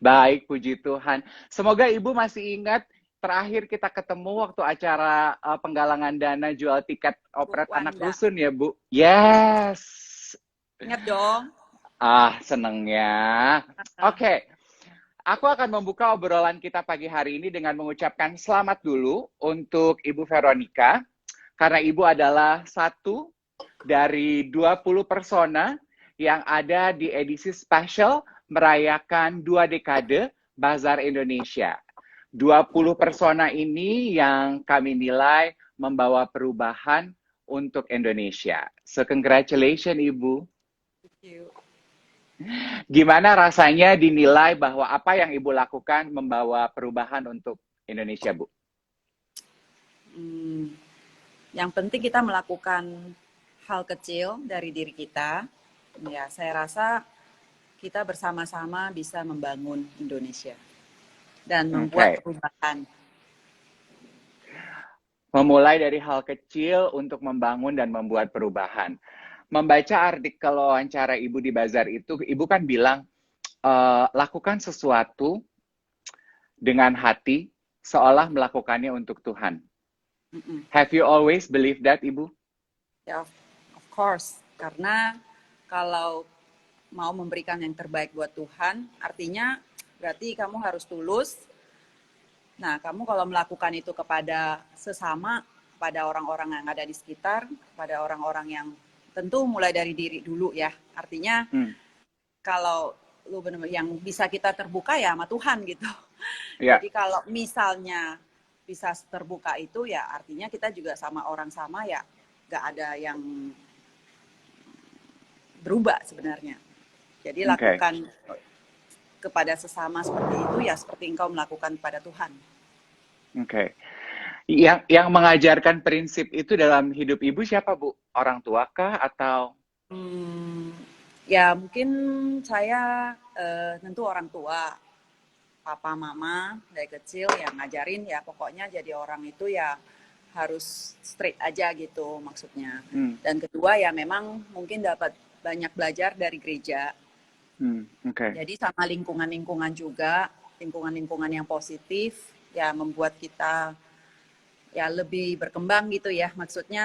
Baik, puji Tuhan. Semoga Ibu masih ingat terakhir kita ketemu waktu acara penggalangan dana jual tiket Bu operet anak Wanda. rusun ya, Bu. Yes. Ingat dong. Ah, senengnya. Ah, Oke, aku akan membuka obrolan kita pagi hari ini dengan mengucapkan selamat dulu untuk Ibu Veronica, karena Ibu adalah satu dari 20 persona yang ada di edisi spesial merayakan 2 dekade Bazar Indonesia. 20 persona ini yang kami nilai membawa perubahan untuk Indonesia. So congratulations Ibu. thank you. Gimana rasanya dinilai bahwa apa yang Ibu lakukan membawa perubahan untuk Indonesia, Bu? Hmm, yang penting kita melakukan hal kecil dari diri kita. Ya, saya rasa kita bersama-sama bisa membangun Indonesia dan membuat Oke. perubahan. Memulai dari hal kecil untuk membangun dan membuat perubahan. Membaca artikel wawancara Ibu di Bazar itu, Ibu kan bilang, lakukan sesuatu dengan hati, seolah melakukannya untuk Tuhan. Mm-mm. Have you always believed that, Ibu? Ya, of course. Karena kalau mau memberikan yang terbaik buat Tuhan, artinya berarti kamu harus tulus. Nah, kamu kalau melakukan itu kepada sesama, pada orang-orang yang ada di sekitar, pada orang-orang yang tentu mulai dari diri dulu ya. Artinya Hmm. kalau lu benar yang bisa kita terbuka ya sama Tuhan gitu. Ya, Jadi kalau misalnya bisa terbuka itu ya artinya kita juga sama orang sama ya nggak ada yang berubah sebenarnya. Jadi oke. lakukan kepada sesama seperti itu ya seperti engkau melakukan kepada Tuhan. Oke. Yang mengajarkan prinsip itu dalam hidup Ibu siapa, Bu? Orang tua kah atau Hmm, ya mungkin saya tentu orang tua, papa mama dari kecil yang ngajarin ya pokoknya jadi orang itu ya harus straight aja gitu maksudnya. hmm, Dan kedua ya memang mungkin dapat banyak belajar dari gereja. oke. Jadi sama lingkungan-lingkungan juga, lingkungan-lingkungan yang positif ya membuat kita ya lebih berkembang gitu ya. Maksudnya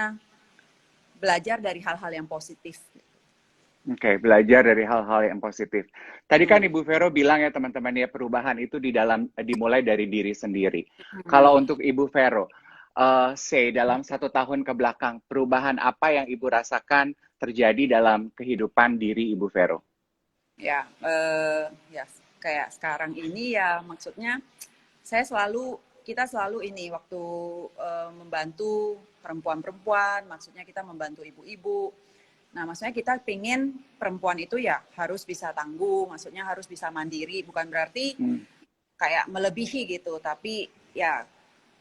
belajar dari hal-hal yang positif. Oke, belajar dari hal-hal yang positif. Tadi kan Hmm. Ibu Vero bilang ya teman-teman ya perubahan itu dimulai dari diri sendiri. Kalau Hmm. untuk Ibu Vero, say dalam 1 tahun ke belakang, perubahan apa yang Ibu rasakan terjadi dalam kehidupan diri Ibu Vero? Ya, ya kayak sekarang ini ya maksudnya kita selalu ini waktu membantu perempuan-perempuan, maksudnya kita membantu ibu-ibu. Nah, maksudnya kita pengen perempuan itu ya harus bisa tangguh, maksudnya harus bisa mandiri, bukan berarti Hmm, kayak melebihi gitu, tapi ya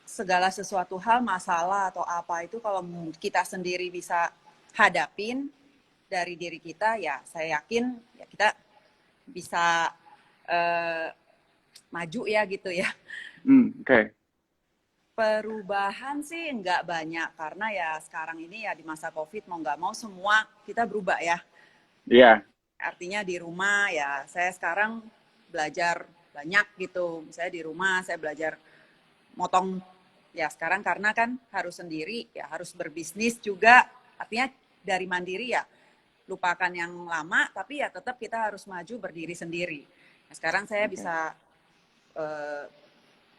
segala sesuatu hal, masalah atau apa itu kalau kita sendiri bisa hadapin dari diri kita, ya saya yakin ya kita bisa eh, maju ya gitu ya. oke. Perubahan sih nggak banyak karena ya sekarang ini ya di masa COVID mau nggak mau semua kita berubah ya. Iya, Artinya di rumah ya saya sekarang belajar banyak gitu. Saya di rumah saya belajar motong ya sekarang karena kan harus sendiri ya harus berbisnis juga. Artinya dari mandiri ya lupakan yang lama tapi ya tetap kita harus maju berdiri sendiri. Nah, sekarang saya oke. bisa eh,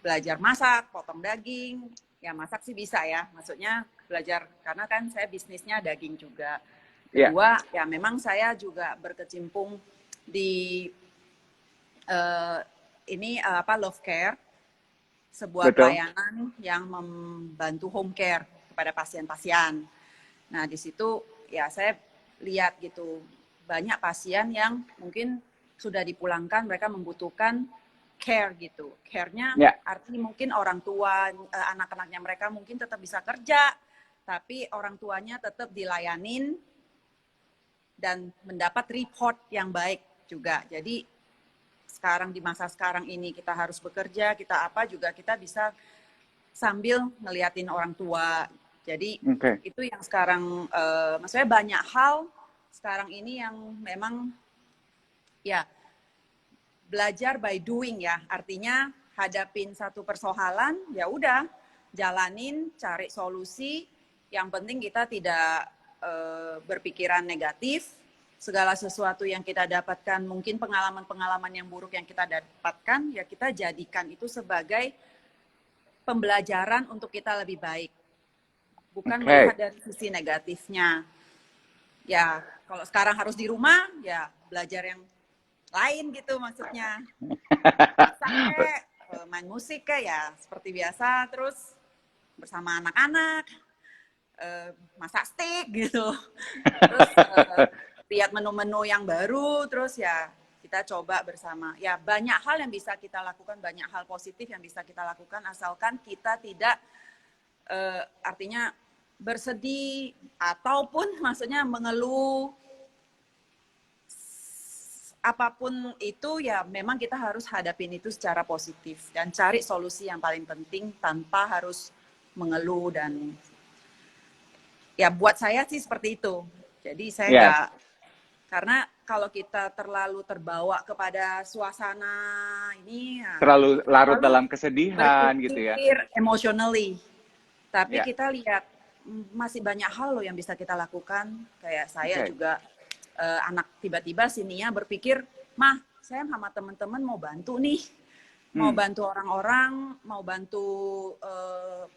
belajar masak, potong daging. Ya masak sih bisa ya, maksudnya belajar karena kan saya bisnisnya daging juga. Iya, Kedua, ya memang saya juga berkecimpung di uh, ini apa love care, sebuah betul. pelayanan yang membantu home care kepada pasien-pasien. Nah, di situ ya saya lihat gitu banyak pasien yang mungkin sudah dipulangkan mereka membutuhkan care gitu. Care-nya Ya, artinya mungkin orang tua anak-anaknya mereka mungkin tetap bisa kerja tapi orang tuanya tetap dilayanin dan mendapat report yang baik juga. Jadi sekarang di masa sekarang ini kita harus bekerja, kita apa juga kita bisa sambil ngeliatin orang tua. Jadi oke. itu yang sekarang maksudnya banyak hal sekarang ini yang memang ya belajar by doing ya. Artinya hadapin satu persoalan, ya udah jalanin, cari solusi. Yang penting kita tidak berpikiran negatif. Segala sesuatu yang kita dapatkan, mungkin pengalaman-pengalaman yang buruk yang kita dapatkan, ya kita jadikan itu sebagai pembelajaran untuk kita lebih baik. Bukan melihat dari sisi negatifnya. Ya, kalau sekarang harus di rumah, ya belajar yang lain gitu maksudnya. Masak main musik ya seperti biasa, terus bersama anak-anak, masak steak gitu. Terus lihat menu-menu yang baru, terus ya kita coba bersama. Ya banyak hal yang bisa kita lakukan, banyak hal positif yang bisa kita lakukan, asalkan kita tidak artinya bersedih ataupun maksudnya mengeluh. Apapun itu ya memang kita harus hadapin itu secara positif dan cari solusi yang paling penting tanpa harus mengeluh. Dan ya buat saya sih seperti itu. Jadi saya nggak, karena kalau kita terlalu terbawa kepada suasana ini ya, terlalu larut dalam kesedihan gitu ya, emotionally. Tapi kita lihat masih banyak hal loh yang bisa kita lakukan. Kayak saya juga anak tiba-tiba sininya berpikir, mah saya sama teman-teman mau bantu nih, mau bantu orang-orang, mau bantu,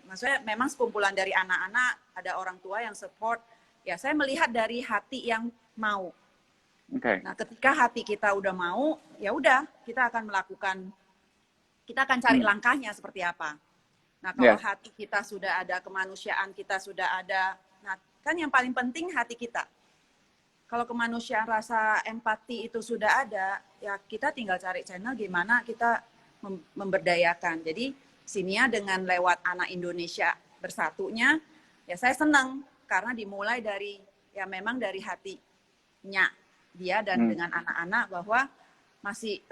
maksudnya memang sekumpulan dari anak-anak, ada orang tua yang support, ya saya melihat dari hati yang mau. Nah ketika hati kita udah mau, ya udah kita akan melakukan, kita akan cari langkahnya seperti apa. Nah kalau hati kita sudah ada, kemanusiaan kita sudah ada, nah kan yang paling penting hati kita. Kalau kemanusiaan, rasa empati itu sudah ada, ya kita tinggal cari channel gimana kita memberdayakan. Jadi Sinia dengan lewat Anak Indonesia Bersatunya, ya saya senang karena dimulai dari, ya memang dari hatinya dia dan dengan anak-anak, bahwa masih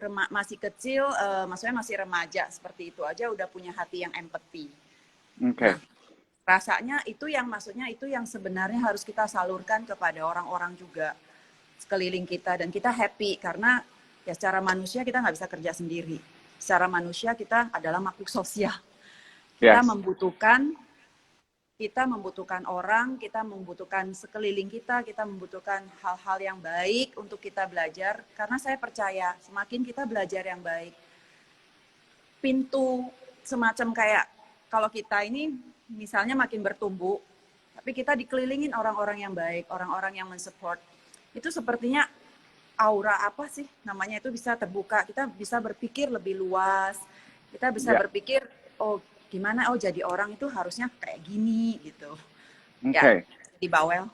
kecil, maksudnya masih remaja seperti itu aja udah punya hati yang empati. Nah, rasanya itu yang maksudnya itu yang sebenarnya harus kita salurkan kepada orang-orang juga sekeliling kita, dan kita happy karena ya secara manusia kita nggak bisa kerja sendiri. Secara manusia kita adalah makhluk sosial. Kita membutuhkan orang, kita membutuhkan sekeliling kita membutuhkan hal-hal yang baik untuk kita belajar, karena saya percaya semakin kita belajar yang baik, pintu semacam kayak kalau kita ini misalnya makin bertumbuh, tapi kita dikelilingin orang-orang yang baik, orang-orang yang mensupport, itu sepertinya aura apa sih namanya itu bisa terbuka, kita bisa berpikir lebih luas, kita bisa berpikir, oh gimana, oh jadi orang itu harusnya kayak gini gitu. Ya, di bawel.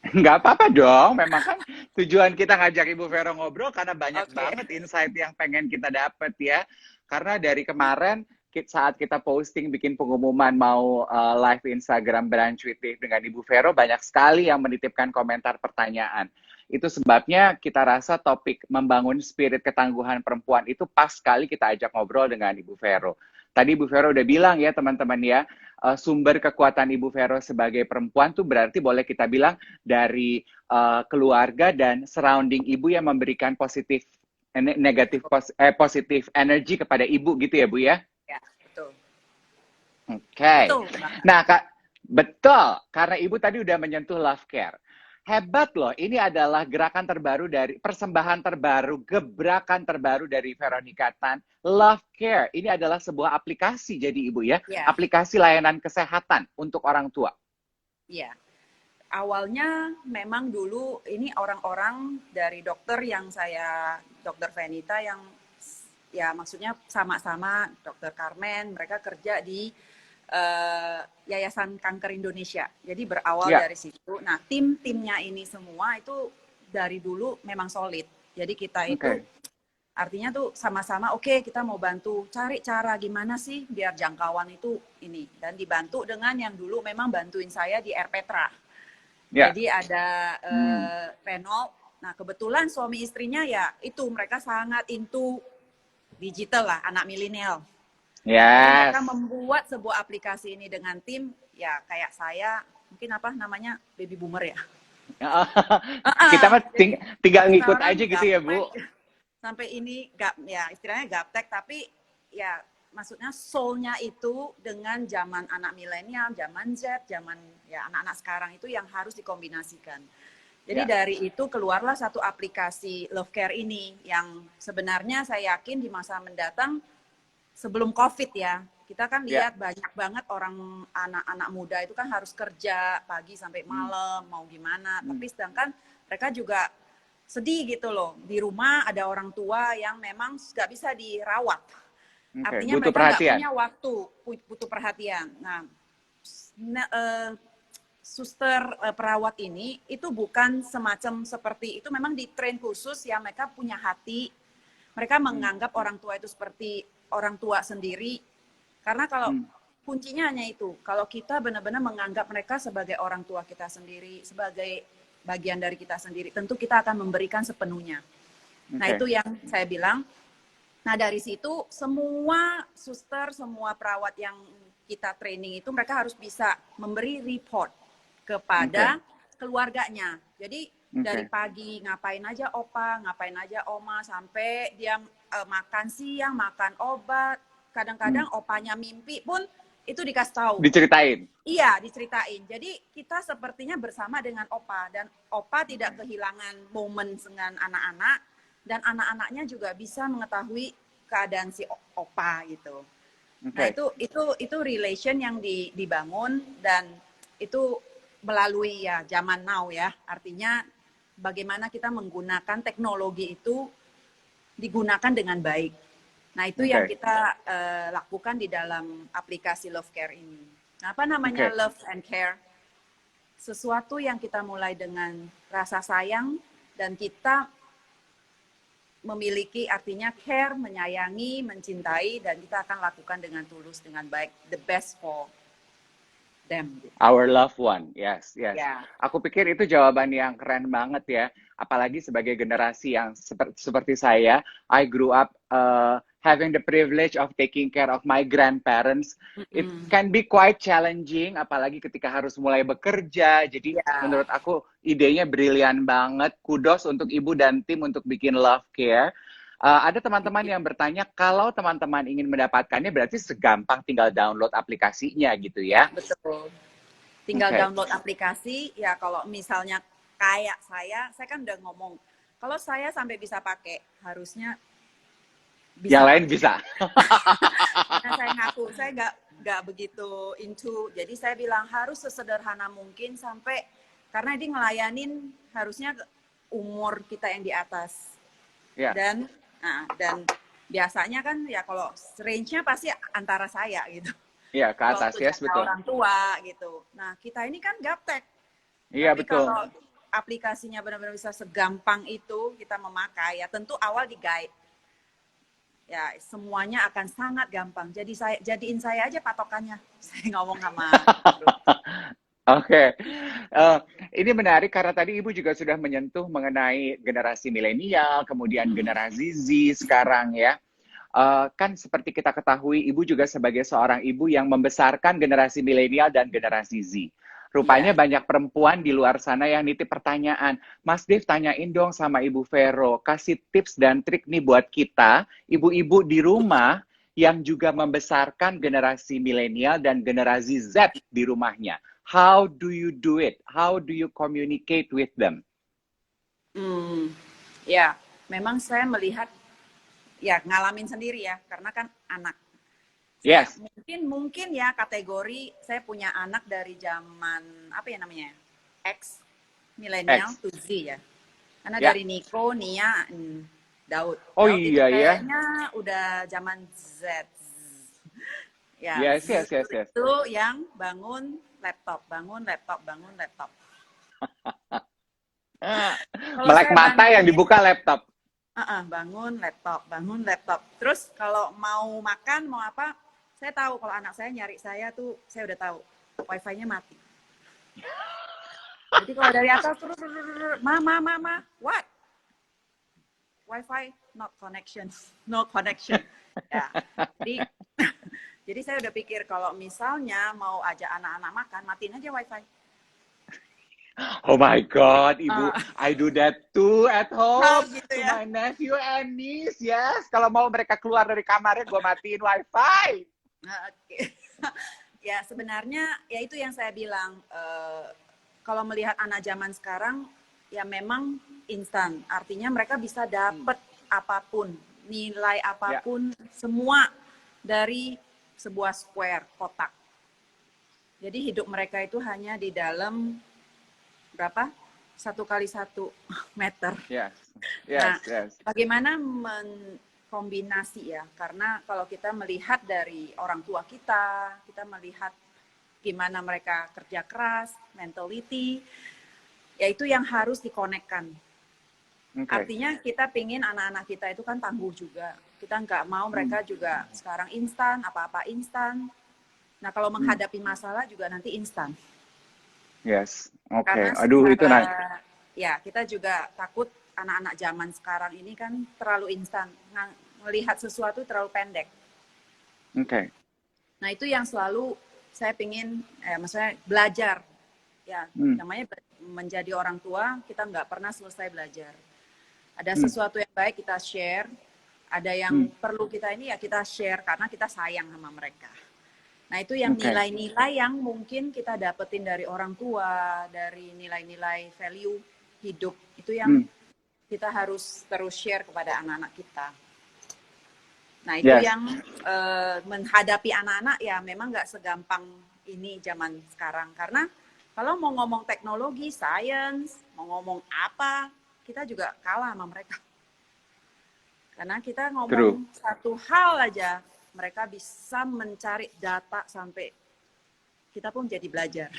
Nggak apa-apa dong, memang kan tujuan kita ngajak Ibu Vero ngobrol karena banyak banget insight yang pengen kita dapet ya. Karena dari kemarin saat kita posting bikin pengumuman mau live Instagram Branch with Tiff dengan Ibu Vero, banyak sekali yang menitipkan komentar pertanyaan. Itu sebabnya kita rasa topik membangun spirit ketangguhan perempuan itu pas sekali kita ajak ngobrol dengan Ibu Vero. Tadi Ibu Vero udah bilang ya teman-teman ya, sumber kekuatan Ibu Vero sebagai perempuan tuh berarti boleh kita bilang dari keluarga dan surrounding Ibu yang memberikan positif energi kepada Ibu gitu ya Bu ya? Ya, betul. Oke. Nah, Kak, betul. Karena Ibu tadi udah menyentuh love care. Hebat loh, ini adalah gerakan terbaru dari, persembahan terbaru, gebrakan terbaru dari Veronica Tan, Love Care. Ini adalah sebuah aplikasi jadi Ibu ya, aplikasi layanan kesehatan untuk orang tua. Iya, awalnya memang dulu ini orang-orang dari dokter yang saya, dokter Venita yang ya maksudnya sama-sama dokter Carmen, mereka kerja di Yayasan Kanker Indonesia. Jadi berawal dari situ. Nah, timnya ini semua itu dari dulu memang solid. Jadi kita itu artinya tuh sama-sama oke, kita mau bantu cari cara gimana sih biar jangkauan itu ini, dan dibantu dengan yang dulu memang bantuin saya di Air Petra. Jadi ada Renault. Nah, kebetulan suami istrinya ya itu mereka sangat into digital lah, anak milenial. Mereka membuat sebuah aplikasi ini dengan tim, ya kayak saya, mungkin apa namanya, baby boomer ya. Kita mah tinggal ngikut aja gitu ya Bu. sampai ini ya istilahnya gaptek, tapi ya maksudnya soul-nya itu dengan zaman anak milenial, zaman Z, zaman ya anak-anak sekarang itu yang harus dikombinasikan. Jadi dari itu keluarlah satu aplikasi Love Care ini yang sebenarnya saya yakin di masa mendatang sebelum COVID ya, kita kan lihat banyak banget orang anak-anak muda itu kan harus kerja pagi sampai malam, mau gimana. Tapi sedangkan mereka juga sedih gitu loh. Di rumah ada orang tua yang memang nggak bisa dirawat. Artinya butuh mereka nggak perhatian. punya waktu, butuh perhatian. Nah, suster perawat ini itu bukan semacam seperti itu, memang di train khusus yang mereka punya hati, mereka menganggap orang tua itu seperti orang tua sendiri, karena kalau kuncinya hanya itu, kalau kita benar-benar menganggap mereka sebagai orang tua kita sendiri, sebagai bagian dari kita sendiri, tentu kita akan memberikan sepenuhnya. Nah itu yang saya bilang, nah dari situ semua suster, semua perawat yang kita training itu mereka harus bisa memberi report kepada keluarganya. Jadi dari pagi ngapain aja opa, ngapain aja oma, sampai dia makan siang, makan obat. Kadang-kadang opanya mimpi pun itu dikasih tahu. Diceritain. Iya, diceritain. Jadi kita sepertinya bersama dengan opa, dan opa tidak kehilangan momen dengan anak-anak, dan anak-anaknya juga bisa mengetahui keadaan si opa gitu. Nah itu relation yang dibangun, dan itu melalui ya zaman now ya, artinya bagaimana kita menggunakan teknologi itu digunakan dengan baik. Nah itu yang kita lakukan di dalam aplikasi Love Care ini. Nah, apa namanya Love and Care? Sesuatu yang kita mulai dengan rasa sayang, dan kita memiliki artinya care, menyayangi, mencintai, dan kita akan lakukan dengan tulus, dengan baik, the best for them. Our loved one, yes. Aku pikir itu jawaban yang keren banget ya. Apalagi sebagai generasi yang seperti saya, I grew up having the privilege of taking care of my grandparents. It can be quite challenging, apalagi ketika harus mulai bekerja. Jadi menurut aku idenya brilian banget. Kudos untuk Ibu dan tim untuk bikin Love Care. Ada teman-teman yang bertanya, kalau teman-teman ingin mendapatkannya berarti segampang tinggal download aplikasinya gitu ya? Betul. Tinggal download aplikasi, ya kalau misalnya kayak saya kan udah ngomong, kalau saya sampai bisa pakai, harusnya bisa. Yang lain bisa. Nah, saya ngaku, saya nggak begitu into, jadi saya bilang harus sesederhana mungkin sampai, karena dia ngelayanin harusnya umur kita yang di atas. Dan biasanya kan ya kalau range-nya pasti antara saya gitu. Iya, ke atas, yes, betul. Orang tua gitu. Nah, kita ini kan gaptek. Iya, tapi betul. kalau aplikasinya benar-benar bisa segampang itu kita memakai, ya tentu awal di-guide. Ya, semuanya akan sangat gampang. Jadiin saya aja patokannya. Saya ngomong sama Oke. Ini menarik karena tadi Ibu juga sudah menyentuh mengenai generasi milenial, kemudian generasi Z sekarang ya. Kan seperti kita ketahui, Ibu juga sebagai seorang ibu yang membesarkan generasi milenial dan generasi Z. Rupanya banyak perempuan di luar sana yang nitip pertanyaan. Mas Dev, tanyain dong sama Ibu Vero, kasih tips dan trik nih buat kita, ibu-ibu di rumah yang juga membesarkan generasi milenial dan generasi Z di rumahnya. How do you do it? How do you communicate with them? Ya, memang saya melihat, ya ngalamin sendiri ya, karena kan anak. Yes. Mungkin ya kategori saya punya anak dari zaman apa ya namanya, X, milenial to Z ya. Karena dari Niko, Nia, Daud. Oh Daud iya ya. Kayaknya udah zaman Z. Ya. Yes. Itu yang bangun laptop. Melek mata yang dibuka laptop. Bangun laptop. Terus kalau mau makan, mau apa, saya tahu kalau anak saya nyari saya tuh, saya udah tahu wifi-nya mati. Jadi kalau dari atas terus, mama, what? Wifi no connection. Ya. Jadi saya udah pikir kalau misalnya mau ajak anak-anak makan, matiin aja wifi. Oh my God, Ibu, Ah, I do that too at oh, home gitu to ya. my nephew and niece. Yes, kalau mau mereka keluar dari kamarnya, gue matiin wifi. Nah, oke. Ya, sebenarnya ya itu yang saya bilang. Kalau melihat anak zaman sekarang, ya memang instan. Artinya mereka bisa Hmm, dapat apapun, nilai ya, apapun, semua dari sebuah square, kotak. Jadi hidup mereka itu hanya di dalam berapa? 1 kali 1 meter. yes, Nah, yes, yes. bagaimana mengkombinasi ya? Karena kalau kita melihat dari orang tua kita melihat gimana mereka kerja keras, mentality, yaitu yang harus dikonekkan. Okay. Artinya kita pingin anak-anak kita itu kan tangguh juga. Kita nggak mau Hmm, mereka juga sekarang instan, apa-apa instan. Nah, kalau hmm, menghadapi masalah juga nanti instan. yes, oke. Okay. Karena Aduh, itu secara, naik. ya kita juga takut anak-anak zaman sekarang ini kan terlalu instan. Melihat sesuatu terlalu pendek. Oke. Okay. Nah, itu yang selalu saya pingin, maksudnya belajar. Ya, Hmm, namanya menjadi orang tua, kita nggak pernah selesai belajar. Ada hmm, sesuatu yang baik kita share, ada hmm, yang perlu kita ini ya kita share karena kita sayang sama mereka. Nah, itu yang oke. Okay. nilai-nilai yang mungkin kita dapetin dari orang tua, dari nilai-nilai value hidup, itu yang Hmm, kita harus terus share kepada anak-anak kita. Nah, itu yes. yang menghadapi anak-anak ya memang nggak segampang ini zaman sekarang. Karena kalau mau ngomong teknologi, sains, mau ngomong apa, kita juga kalah sama mereka. Karena kita True. ngomong satu hal aja, mereka bisa mencari data sampai kita pun jadi belajar.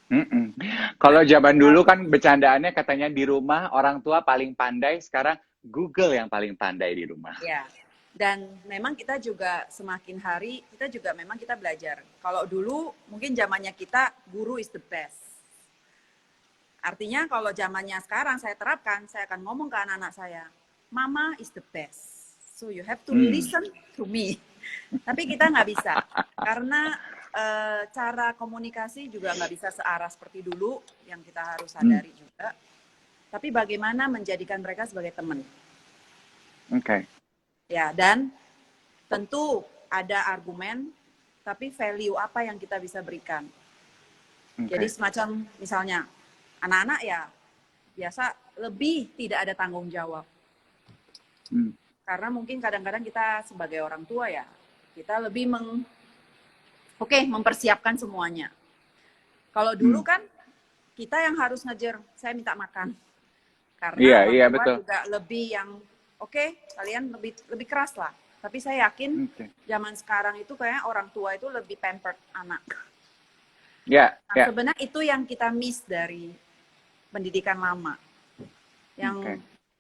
Mm-mm. Kalau zaman dulu Lalu, kan bercandaannya katanya di rumah orang tua paling pandai, sekarang Google yang paling pandai di rumah. ya. Dan memang kita juga semakin hari, kita juga memang kita belajar. Kalau dulu mungkin zamannya kita, guru is the best. Artinya kalau zamannya sekarang saya terapkan, saya akan ngomong ke anak-anak saya, Mama is the best. So you have to Hmm. listen to me. Tapi kita nggak bisa. Karena cara komunikasi juga nggak bisa searah seperti dulu, yang kita harus Hmm. sadari juga. Tapi bagaimana menjadikan mereka sebagai teman. Oke. Okay. Ya, dan tentu ada argumen, tapi value apa yang kita bisa berikan. Oke. Jadi Okay. semacam misalnya, anak-anak ya biasa lebih tidak ada tanggung jawab. Hmm. Karena mungkin kadang-kadang kita sebagai orang tua ya, kita lebih mempersiapkan semuanya. Kalau dulu Hmm. kan kita yang harus ngejar, saya minta makan. Iya, Karena orang iya tua betul. juga lebih yang, kalian lebih lebih keras lah. Tapi saya yakin Oke. Okay. zaman sekarang itu kayak orang tua itu lebih pampered anak. Ya, Nah, ya. sebenarnya itu yang kita miss dari pendidikan lama. Oke. Yang Okay.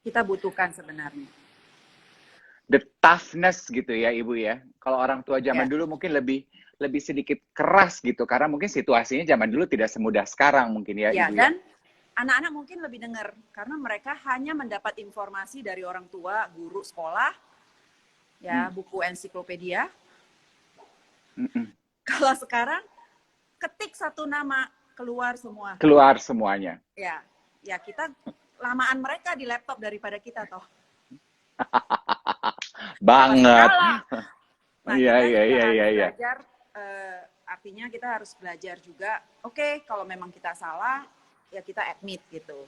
kita butuhkan sebenarnya. The toughness gitu ya, Ibu ya. Kalau orang tua zaman Ya, dulu mungkin lebih sedikit keras gitu karena mungkin situasinya zaman dulu tidak semudah sekarang mungkin ya, ya, Ibu ya. dan anak-anak mungkin lebih dengar karena mereka hanya mendapat informasi dari orang tua, guru sekolah, Hmm. ya buku ensiklopedia. Mm-mm. Kalau sekarang ketik satu nama keluar semua. Keluar semuanya. Ya, ya kita lamaan mereka di laptop daripada kita toh. Pasti Banget. kalah. Nah, Iya, kita iya, juga iya, iya, harus iya. belajar, artinya kita harus belajar juga, oke, kalau memang kita salah, ya kita admit gitu.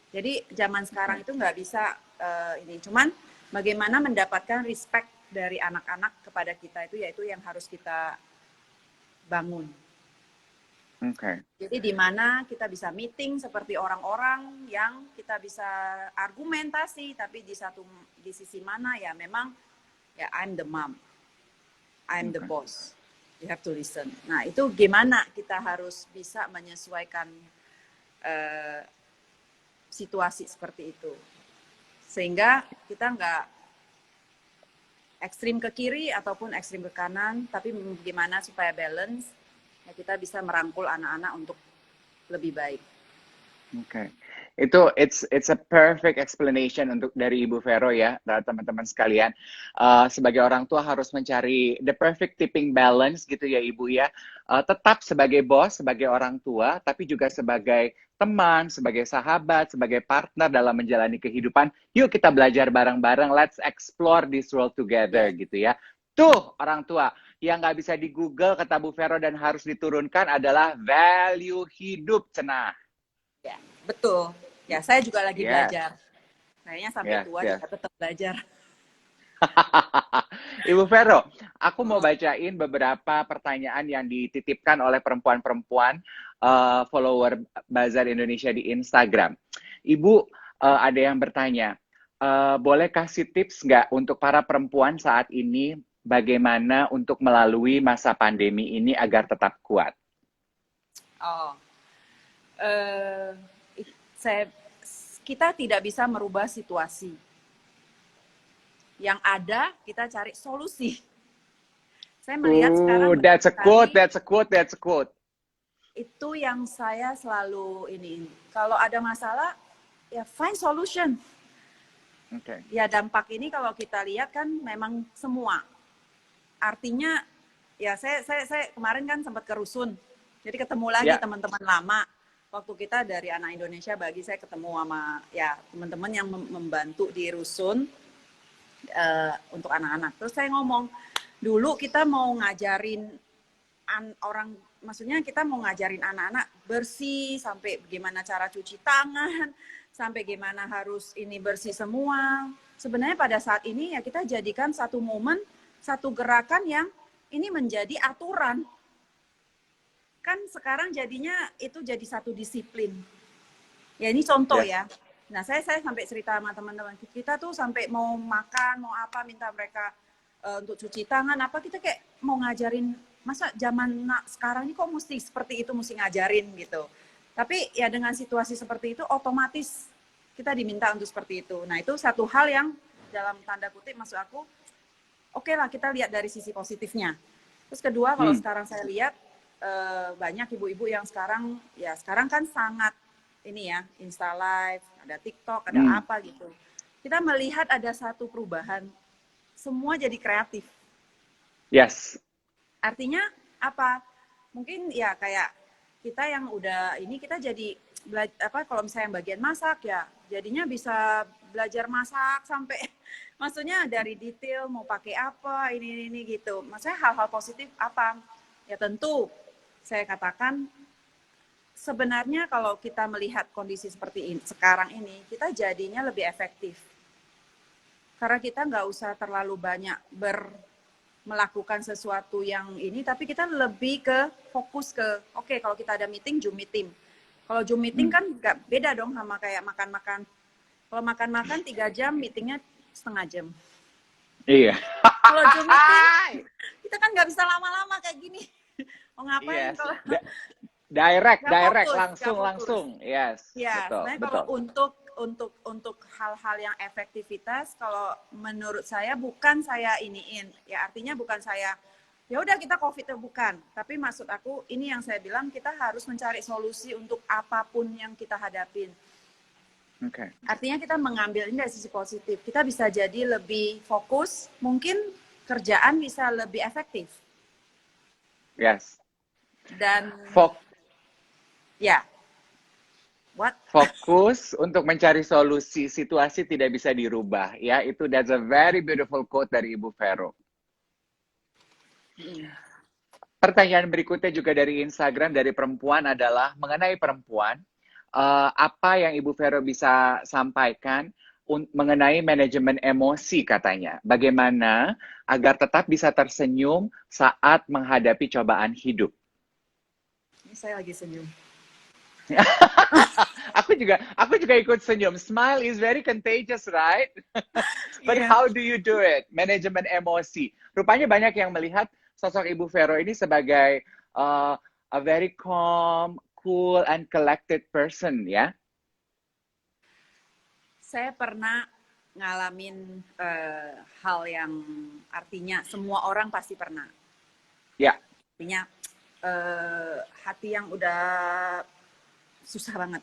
Jadi zaman sekarang Oke. itu nggak bisa ini, cuman bagaimana mendapatkan respect dari anak-anak kepada kita itu, yaitu yang harus kita bangun. Oke. Jadi di mana kita bisa meeting seperti orang-orang yang kita bisa argumentasi, tapi di sisi mana ya memang ya I'm the mom, I'm the Oke. boss. You have to listen. Nah, itu gimana kita harus bisa menyesuaikan situasi seperti itu. Sehingga kita nggak ekstrim ke kiri ataupun ekstrim ke kanan, tapi gimana supaya balance, ya kita bisa merangkul anak-anak untuk lebih baik. Oke. It's a perfect explanation untuk dari Ibu Vero ya, teman-teman sekalian. Sebagai orang tua harus mencari the perfect tipping balance gitu ya Ibu ya. Tetap sebagai bos, sebagai orang tua, tapi juga sebagai teman, sebagai sahabat, sebagai partner dalam menjalani kehidupan. Yuk kita belajar bareng-bareng, let's explore this world together gitu ya. Tuh orang tua, yang nggak bisa di Google kata Bu Vero dan harus diturunkan adalah value hidup, cenah. Ya, betul. Ya, saya juga lagi Yes. belajar. Kayaknya sampai tua juga tetap belajar. Ibu Vero, aku mau bacain beberapa pertanyaan yang dititipkan oleh perempuan-perempuan follower Bazar Indonesia di Instagram. Ibu, ada yang bertanya, boleh kasih tips nggak untuk para perempuan saat ini bagaimana untuk melalui masa pandemi ini agar tetap kuat? Kita tidak bisa merubah situasi. Yang ada, kita cari solusi. Saya melihat sekarang... That's a quote. Itu yang saya selalu ini. Kalau ada masalah, ya find solution. Okay. Ya dampak ini kalau kita lihat kan memang semua. Artinya, ya saya kemarin kan sempat ke Rusun. Jadi ketemu lagi teman-teman lama. Waktu kita dari anak Indonesia, bagi saya ketemu sama ya teman-teman yang membantu di Rusun untuk anak-anak. Terus saya ngomong, dulu kita mau ngajarin orang, maksudnya kita mau ngajarin anak-anak bersih, sampai gimana cara cuci tangan, sampai gimana harus ini bersih semua. Sebenarnya pada saat ini ya kita jadikan satu momen, satu gerakan yang ini menjadi aturan. Kan sekarang jadinya itu jadi satu disiplin. Ya ini contoh ya. Nah saya sampai cerita sama teman-teman kita tuh sampai mau makan, mau apa, minta mereka untuk cuci tangan, apa kita kayak mau ngajarin, masa zaman sekarang ini kok mesti seperti itu, mesti ngajarin gitu. Tapi ya dengan situasi seperti itu otomatis kita diminta untuk seperti itu. Nah itu satu hal yang dalam tanda kutip maksud aku, oke lah kita lihat dari sisi positifnya. Terus kedua kalau sekarang saya lihat, banyak ibu-ibu yang sekarang kan sangat ini ya, Insta Live, ada TikTok, ada apa gitu. Kita melihat ada satu perubahan, semua jadi kreatif. Yes. Artinya apa? Mungkin ya kayak kita yang udah ini, kita jadi kalau misalnya yang bagian masak ya, jadinya bisa belajar masak sampai maksudnya dari detail mau pakai apa ini gitu. Maksudnya hal-hal positif apa? Ya tentu saya katakan sebenarnya kalau kita melihat kondisi seperti ini, sekarang ini, kita jadinya lebih efektif. Karena kita nggak usah terlalu banyak melakukan sesuatu yang ini, tapi kita lebih ke fokus ke, oke, kalau kita ada meeting, Zoom meeting. Kalau Zoom meeting kan nggak beda dong sama kayak makan-makan. Kalau makan-makan 3 jam, meetingnya setengah jam. Iya. Kalau Zoom meeting, kita kan nggak bisa lama-lama kayak gini. Mau ngapain kalau direct langsung. Yes. Ya, betul. Kalau untuk hal-hal yang efektivitas, kalau menurut saya bukan saya iniin, ya artinya bukan saya ya udah kita COVID bukan, tapi maksud aku ini yang saya bilang kita harus mencari solusi untuk apapun yang kita hadapin. Okay. Artinya kita mengambil ini dari sisi positif, kita bisa jadi lebih fokus, mungkin kerjaan bisa lebih efektif. Yes. Dan fokus untuk mencari solusi, situasi tidak bisa dirubah ya, itu that's a very beautiful quote dari Ibu Vero. Pertanyaan berikutnya juga dari Instagram dari perempuan adalah mengenai perempuan, apa yang Ibu Vero bisa sampaikan mengenai manajemen emosi katanya, bagaimana agar tetap bisa tersenyum saat menghadapi cobaan hidup. Saya lagi senyum. aku juga ikut senyum. Smile is very contagious, right? But how do you do it? Manajemen emosi. Rupanya banyak yang melihat sosok Ibu Vero ini sebagai a very calm, cool, and collected person, ya. Saya pernah ngalamin hal yang artinya semua orang pasti pernah. Ya. Artinya hati yang udah susah banget.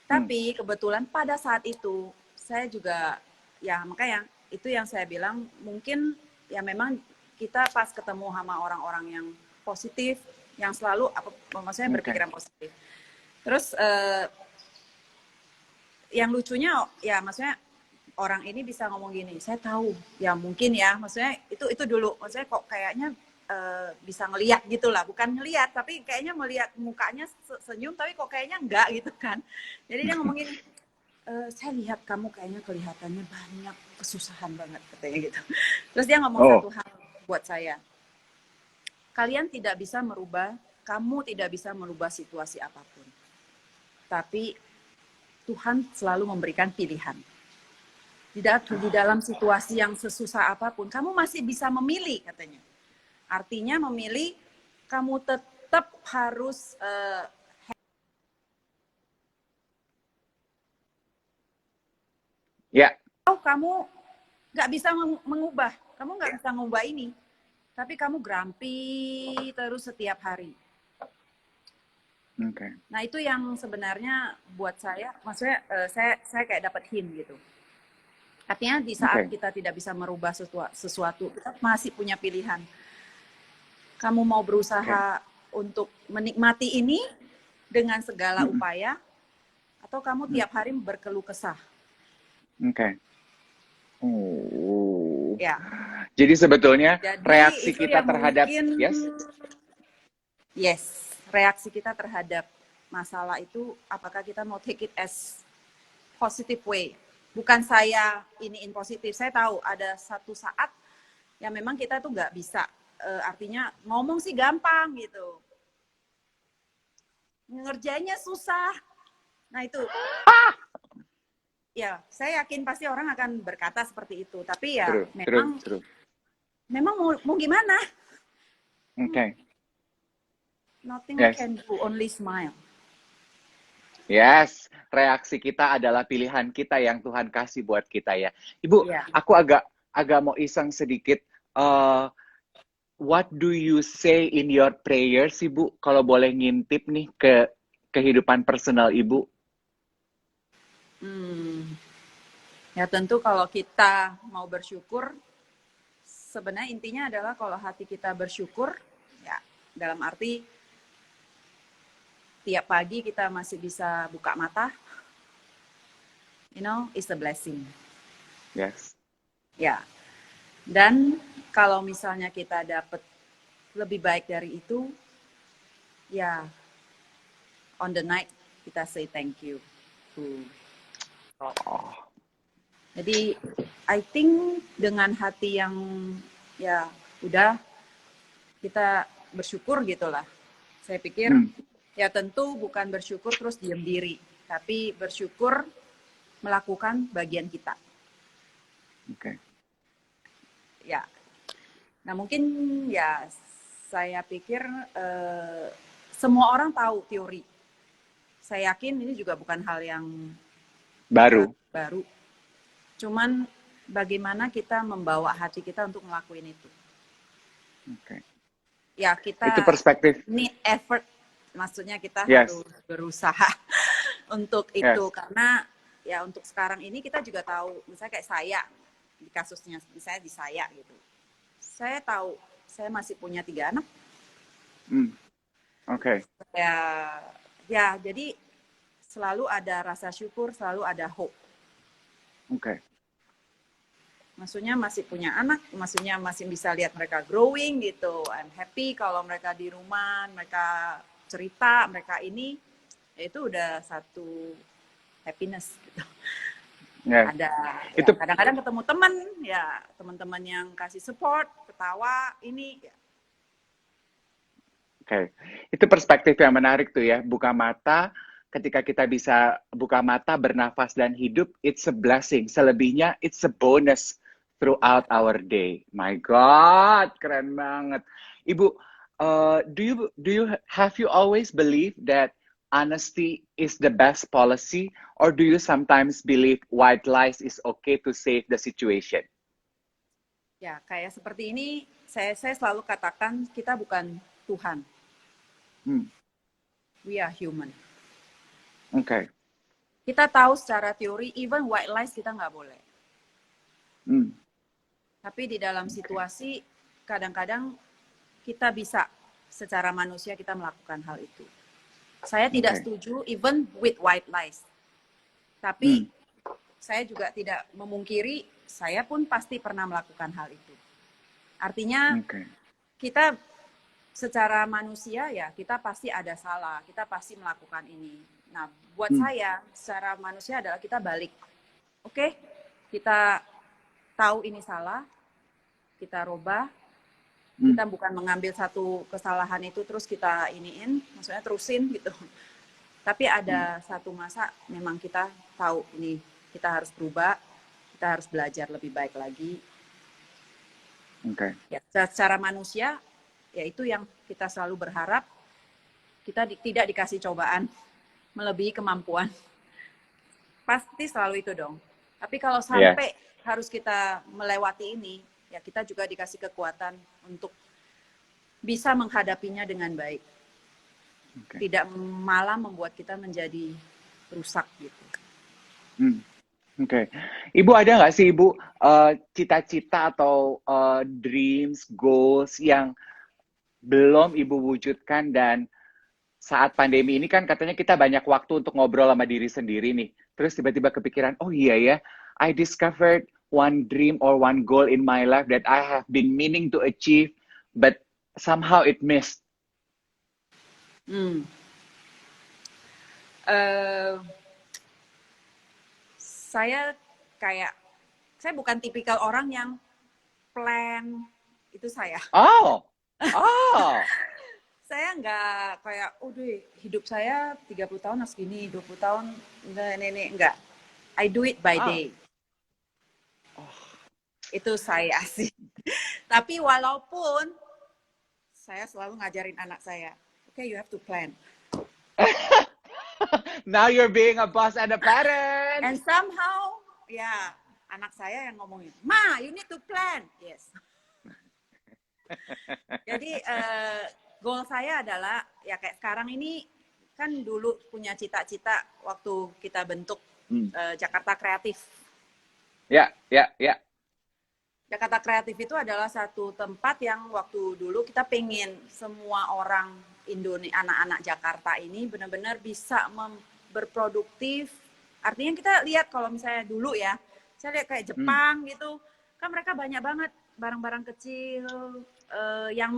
Tapi kebetulan pada saat itu saya juga, ya makanya itu yang saya bilang, mungkin ya memang kita pas ketemu sama orang-orang yang positif, yang selalu maksudnya berpikiran positif. Terus yang lucunya ya maksudnya orang ini bisa ngomong gini, saya tahu ya mungkin ya, maksudnya itu dulu, maksudnya kok kayaknya bisa ngelihat gitulah, bukan ngelihat tapi kayaknya melihat mukanya senyum tapi kok kayaknya enggak gitu kan. Jadi dia ngomong gini, saya lihat kamu kayaknya kelihatannya banyak kesusahan banget katanya gitu. Terus dia ngomong satu hal buat saya, kalian tidak bisa merubah, kamu tidak bisa merubah situasi apapun, tapi Tuhan selalu memberikan pilihan. Di dalam situasi yang sesusah apapun, kamu masih bisa memilih katanya. Artinya memilih, kamu tetap harus kamu nggak bisa mengubah, kamu nggak bisa mengubah ini, tapi kamu grumpy terus setiap hari. Nah itu yang sebenarnya buat saya, maksudnya saya kayak dapat hint gitu. Artinya di saat kita tidak bisa merubah sesuatu, kita masih punya pilihan. Kamu mau berusaha untuk menikmati ini dengan segala upaya, atau kamu tiap hari berkeluh kesah. Ya. Jadi sebetulnya reaksi kita terhadap reaksi kita terhadap masalah itu, apakah kita mau take it as positive way. Bukan saya iniin positif, saya tahu ada satu saat yang memang kita tuh nggak bisa, artinya ngomong sih gampang gitu, ngerjainnya susah. Nah itu, ya saya yakin pasti orang akan berkata seperti itu, tapi ya memang mau gimana? Nothing we can do, only smile. Yes, reaksi kita adalah pilihan kita yang Tuhan kasih buat kita ya. Ibu, aku agak mau iseng sedikit. What do you say in your prayers, Ibu? Kalau boleh ngintip nih ke kehidupan personal Ibu. Ya tentu kalau kita mau bersyukur, sebenarnya intinya adalah kalau hati kita bersyukur, ya dalam arti tiap pagi kita masih bisa buka mata, it's a blessing. Yes. Ya. Dan kalau misalnya kita dapat lebih baik dari itu, ya on the night kita say thank you to God. Jadi I think dengan hati yang ya udah kita bersyukur gitulah. Saya pikir ya tentu bukan bersyukur terus diam diri, tapi bersyukur melakukan bagian kita. Ya, nah mungkin ya saya pikir semua orang tahu teori. Saya yakin ini juga bukan hal yang baru. Cuman bagaimana kita membawa hati kita untuk ngelakuin itu. Ya kita itu perspektif. Need effort. Maksudnya kita harus berusaha untuk itu. Karena ya untuk sekarang ini kita juga tahu, misalnya kayak saya, di kasusnya misalnya di saya gitu. Saya tahu, saya masih punya 3 anak. Ya jadi selalu ada rasa syukur, selalu ada hope. Maksudnya masih punya anak, maksudnya masih bisa lihat mereka growing gitu. I'm happy kalau mereka di rumah, mereka cerita, mereka ini, ya itu udah satu happiness gitu. Ada itu ya, kadang-kadang ketemu teman, ya teman-teman yang kasih support, ketawa, ini. Ya. Itu perspektif yang menarik tuh ya. Buka mata, ketika kita bisa buka mata, bernafas dan hidup, it's a blessing. Selebihnya, it's a bonus throughout our day. My God, keren banget. Ibu, do you have you always believe that honesty is the best policy, or do you sometimes believe white lies is okay to save the situation? Ya, kayak seperti ini, saya selalu katakan kita bukan Tuhan. We are human. Kita tahu secara teori, even white lies kita nggak boleh. Tapi di dalam situasi, kadang-kadang kita bisa secara manusia kita melakukan hal itu. Saya tidak setuju even with white lies. Tapi saya juga tidak memungkiri, saya pun pasti pernah melakukan hal itu. Artinya kita secara manusia ya kita pasti ada salah, kita pasti melakukan ini. Nah, buat saya secara manusia adalah kita balik. Oke, kita tahu ini salah, kita robah, kita bukan mengambil satu kesalahan itu terus kita iniin, maksudnya terusin gitu. Tapi ada satu masa memang kita tahu ini kita harus berubah, kita harus belajar lebih baik lagi. Ya, secara manusia, ya itu yang kita selalu berharap, kita tidak dikasih cobaan melebihi kemampuan. Pasti selalu itu dong. Tapi kalau sampai harus kita melewati ini, ya kita juga dikasih kekuatan untuk bisa menghadapinya dengan baik. Tidak malah membuat kita menjadi rusak gitu. Ibu ada nggak sih Ibu cita-cita atau dreams, goals yang belum Ibu wujudkan dan saat pandemi ini kan katanya kita banyak waktu untuk ngobrol sama diri sendiri nih. Terus tiba-tiba kepikiran, oh iya ya, I discovered one dream or one goal in my life that I have been meaning to achieve, but somehow it missed. Saya bukan tipikal orang yang plan itu saya. Saya nggak kayak, hidup saya 30 tahun harus gini, 20 tahun, enggak. I do it by day. Itu saya sih. Tapi walaupun saya selalu ngajarin anak saya, okay, you have to plan. Now you're being a boss and a parent. And somehow, ya, anak saya yang ngomongin, Ma, you need to plan. Yes. Jadi, goal saya adalah, ya kayak sekarang ini, kan dulu punya cita-cita waktu kita bentuk Jakarta Kreatif. Ya. Jakarta Kreatif itu adalah satu tempat yang waktu dulu kita pengen semua orang Indonesia, anak-anak Jakarta ini benar-benar bisa berproduktif. Artinya kita lihat kalau misalnya dulu ya, saya lihat kayak Jepang gitu, kan mereka banyak banget barang-barang kecil yang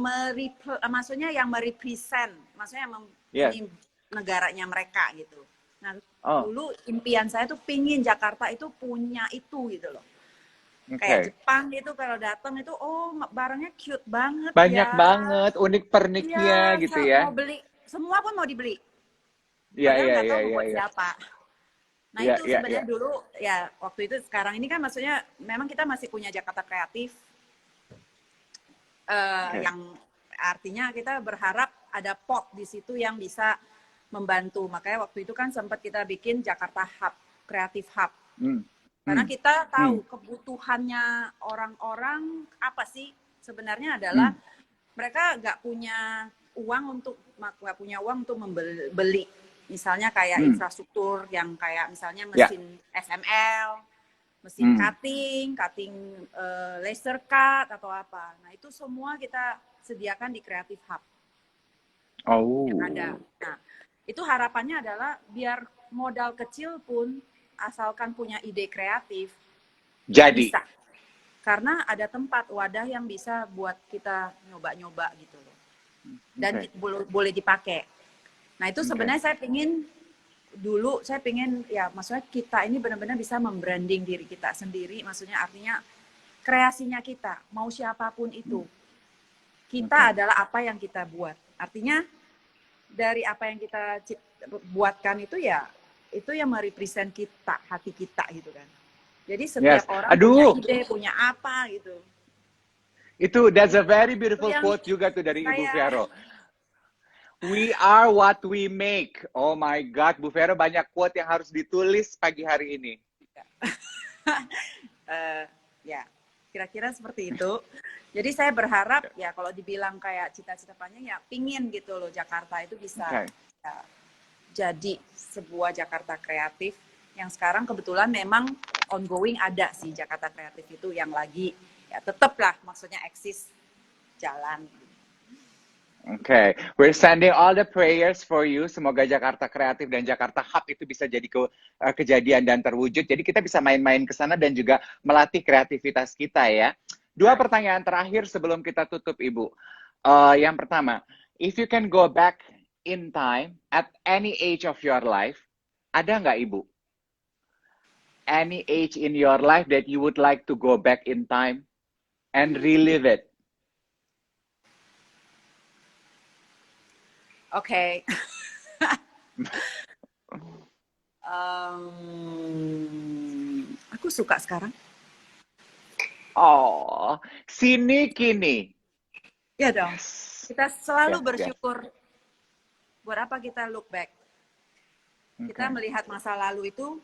maksudnya yang merepresent, maksudnya yang negaranya mereka gitu. Nah, dulu impian saya tuh pingin Jakarta itu punya itu gitu loh. Kayak Jepang gitu kalau datang itu barangnya cute banget. Banyak banget unik-perniknya gitu ya. Mau beli, semua pun mau dibeli. Iya. Nggak tahu buat siapa. Nah itu sebenarnya dulu ya waktu itu, sekarang ini kan maksudnya memang kita masih punya Jakarta Kreatif yang artinya kita berharap ada pot di situ yang bisa membantu. Makanya waktu itu kan sempat kita bikin Jakarta Hub, Kreatif Hub. Karena kita tahu kebutuhannya orang-orang apa sih sebenarnya adalah mereka nggak punya uang untuk membeli misalnya kayak infrastruktur yang kayak misalnya mesin SML, mesin cutting laser cut atau apa. Nah itu semua kita sediakan di Creative Hub yang ada. Nah itu harapannya adalah biar modal kecil pun asalkan punya ide kreatif, jadi bisa. Karena ada tempat, wadah yang bisa buat kita nyoba-nyoba gitu loh. Dan boleh dipakai. Nah itu sebenarnya saya pengen ya maksudnya kita ini benar-benar bisa membranding diri kita sendiri, maksudnya artinya kreasinya kita, mau siapapun itu. Kita adalah apa yang kita buat. Artinya dari apa yang kita buatkan itu ya, itu yang merepresent kita, hati kita gitu kan. Jadi setiap orang punya ide, punya apa gitu. Itu that's a very beautiful quote juga tuh dari Ibu Vero. We are what we make. Oh my God, Bu Vero banyak quote yang harus ditulis pagi hari ini. Ya, kira-kira seperti itu. Jadi saya berharap ya kalau dibilang kayak cita-cita panjang ya pingin gitu loh Jakarta itu bisa jadi sebuah Jakarta kreatif yang sekarang kebetulan memang ongoing ada sih Jakarta Kreatif itu yang lagi ya tetap lah maksudnya eksis jalan. Okay, we're sending all the prayers for you. Semoga Jakarta Kreatif dan Jakarta Hub itu bisa jadi kejadian dan terwujud. Jadi kita bisa main-main ke sana dan juga melatih kreativitas kita ya. Dua pertanyaan terakhir sebelum kita tutup, Ibu. Yang pertama, if you can go back in time at any age of your life, ada nggak Ibu? Any age in your life that you would like to go back in time and relive it? Oke. Aku suka sekarang. Oh, sini kini. Ya dong. Yes. Kita selalu Yes, bersyukur. Buat apa kita look back? Kita melihat masa lalu itu,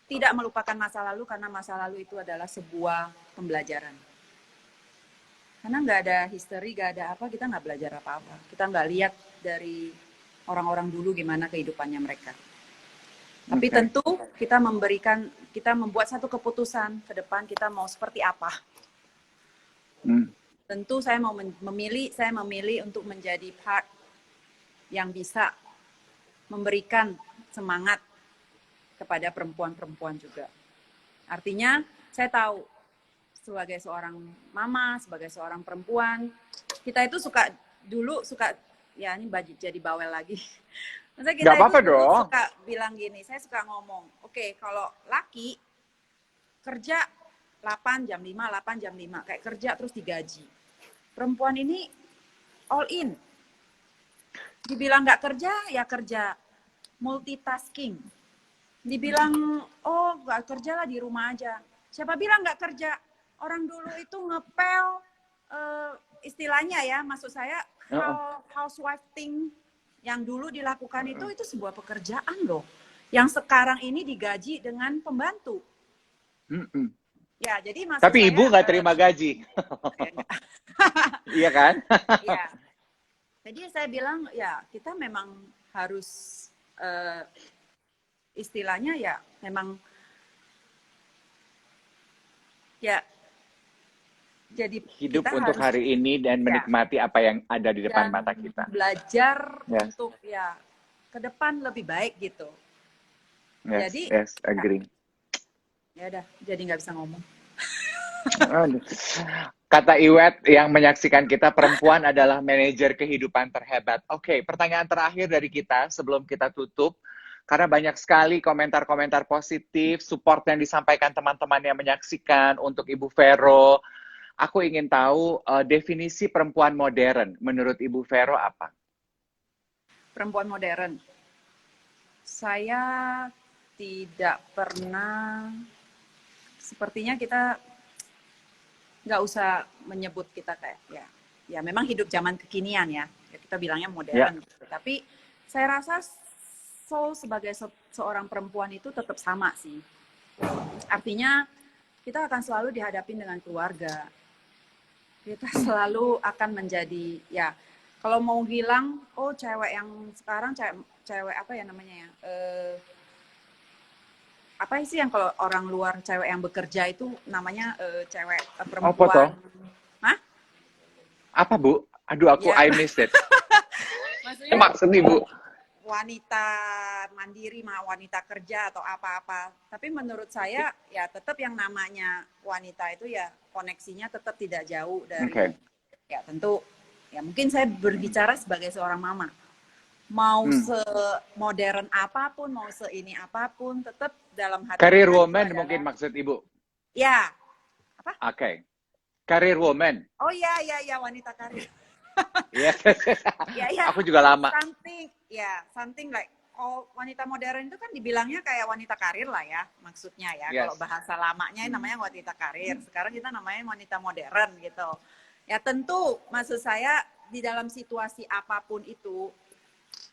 tidak melupakan masa lalu karena masa lalu itu adalah sebuah pembelajaran. Karena nggak ada history, nggak ada apa, kita nggak belajar apa-apa. Kita nggak lihat dari orang-orang dulu gimana kehidupannya mereka. Tapi tentu kita membuat satu keputusan ke depan kita mau seperti apa. Tentu saya mau memilih untuk menjadi part yang bisa memberikan semangat kepada perempuan-perempuan juga. Artinya saya tahu sebagai seorang mama, sebagai seorang perempuan, kita itu dulu suka ya ini jadi bawel lagi. Maksudnya kita itu dulu suka bilang gini, saya suka ngomong, oke, kalau laki kerja 8 jam 5, 8 jam 5, kayak kerja terus digaji. Perempuan ini all in. Dibilang nggak kerja, ya kerja multitasking. Dibilang, oh nggak kerja lah di rumah aja. Siapa bilang nggak kerja? Orang dulu itu ngepel, istilahnya ya, maksud saya, housewife thing yang dulu dilakukan itu sebuah pekerjaan loh. Yang sekarang ini digaji dengan pembantu. Ya, jadi maksud Tapi saya, Ibu nggak terima gaji. Iya kan? Iya. Jadi saya bilang, ya kita memang harus, istilahnya ya memang, ya jadi hidup kita untuk harus, hari ini dan menikmati apa yang ada di depan mata kita. Belajar untuk ya ke depan lebih baik gitu. Jadi, agree. Ya udah, jadi nggak bisa ngomong. Kata Iwet yang menyaksikan kita, perempuan adalah manajer kehidupan terhebat. Oke, pertanyaan terakhir dari kita sebelum kita tutup. Karena banyak sekali komentar-komentar positif, support yang disampaikan teman-teman yang menyaksikan untuk Ibu Vero. Aku ingin tahu definisi perempuan modern menurut Ibu Vero apa? Perempuan modern. Saya tidak pernah, sepertinya kita nggak usah menyebut kita kayak ya memang hidup zaman kekinian ya kita bilangnya modern. Gitu. Tapi saya rasa sebagai seorang perempuan itu tetap sama sih. Artinya kita akan selalu dihadapin dengan keluarga. Kita selalu akan menjadi ya kalau mau bilang oh cewek yang sekarang cewek apa ya namanya ya apa sih yang kalau orang luar cewek yang bekerja itu namanya cewek perempuan. Hah? Apa Bu? Aduh aku I missed it. Maksud Ibu wanita mandiri, wanita kerja atau apa-apa. Tapi menurut saya ya tetap yang namanya wanita itu ya koneksinya tetap tidak jauh dari ya tentu ya mungkin saya berbicara sebagai seorang mama. Mau semodern apapun, mau seini apapun, tetap dalam hati. Career woman mungkin maksud Ibu? Ya. Apa? Oke. Career woman. Oh ya wanita karir. Yes. Ya. Aku juga lama. Something like wanita modern itu kan dibilangnya kayak wanita karir lah ya, maksudnya ya. Kalau bahasa lamanya namanya wanita karir. Sekarang kita namanya wanita modern gitu. Ya tentu maksud saya di dalam situasi apapun itu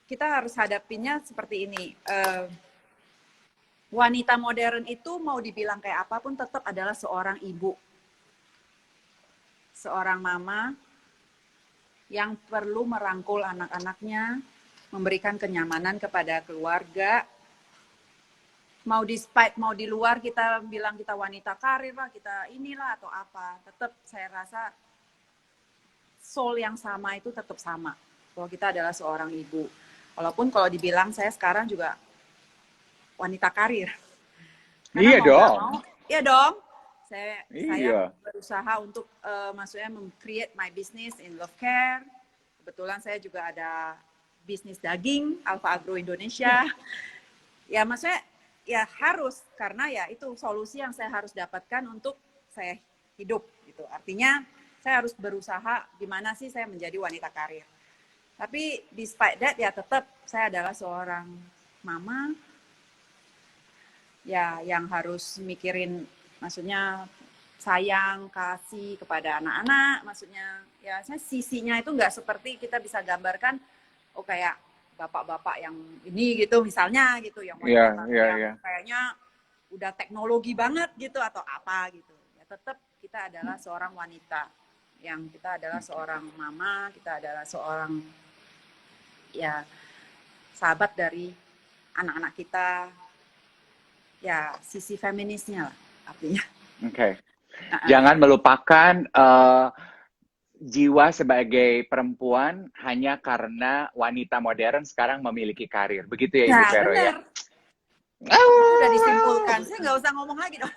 kita harus hadapinnya seperti ini. Wanita modern itu mau dibilang kayak apapun tetap adalah seorang ibu. Seorang mama yang perlu merangkul anak-anaknya, memberikan kenyamanan kepada keluarga, mau despite mau di luar kita bilang kita wanita karir lah, kita inilah atau apa, tetap saya rasa soul yang sama itu tetap sama. Kalau kita adalah seorang ibu, walaupun kalau dibilang saya sekarang juga wanita karir. Karena Iya mau nggak dong. mau, iya dong. Saya Iya. berusaha untuk maksudnya create my business in love care. Kebetulan saya juga ada bisnis daging Alfa Agro Indonesia. Ya maksudnya ya harus, karena ya itu solusi yang saya harus dapatkan untuk saya hidup gitu. Artinya saya harus berusaha gimana sih saya menjadi wanita karir. Tapi despite that ya tetap saya adalah seorang mama ya yang harus mikirin, maksudnya sayang, kasih kepada anak-anak, maksudnya ya sisinya itu nggak seperti kita bisa gambarkan, oh kayak bapak-bapak yang ini gitu misalnya gitu, yang wanita yang kayaknya udah teknologi banget gitu atau apa gitu. Ya tetap kita adalah seorang wanita, yang kita adalah seorang mama, kita adalah seorang ya sahabat dari anak-anak kita, ya sisi feminisnya lah artinya. Oke. Jangan melupakan jiwa sebagai perempuan hanya karena wanita modern sekarang memiliki karir. Begitu ya Ibu Vero ya? Sudah disimpulkan. Saya nggak usah ngomong lagi dong.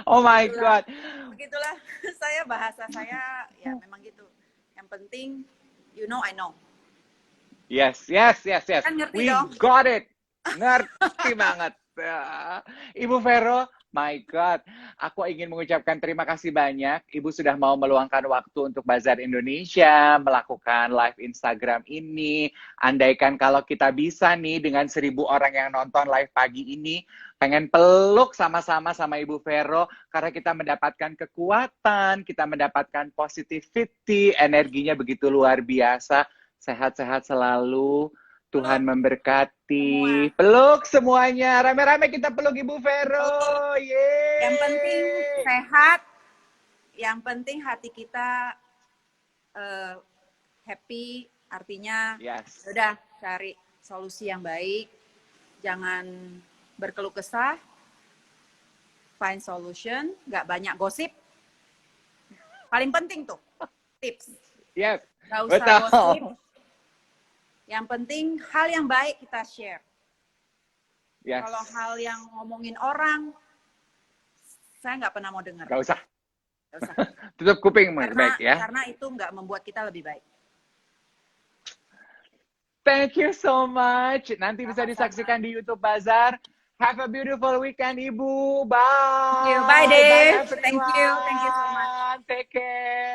Oh my God. Begitulah saya, bahasa saya ya memang gitu. Yang penting you know I know. Yes. Kan ngerti We dong. got it. Ngerti banget. Ibu Vero, my God, aku ingin mengucapkan terima kasih banyak. Ibu sudah mau meluangkan waktu untuk Bazar Indonesia, melakukan live Instagram ini. Andaikan kalau kita bisa nih dengan 1.000 orang yang nonton live pagi ini, pengen peluk sama-sama sama Ibu Vero, karena kita mendapatkan kekuatan, kita mendapatkan positivity, energinya begitu luar biasa. Sehat-sehat selalu. Tuhan memberkati. Peluk semuanya. Rame-rame kita peluk Ibu Vero. Yeay. Yang penting sehat. Yang penting hati kita happy. Artinya udah cari solusi yang baik. Jangan berkeluh kesah. Find solution. Gak banyak gosip. Paling penting tuh tips. Yes. Gak usah gosip. Yang penting hal yang baik kita share. Yes. Kalau hal yang ngomongin orang, saya nggak pernah mau dengar. Gak usah. Tutup kuping baik ya. Karena itu nggak membuat kita lebih baik. Thank you so much. Nanti bisa disaksikan di YouTube Bazar. Have a beautiful weekend, Ibu. Bye. Thank you. Bye, Dave. Thank you so much. Take care.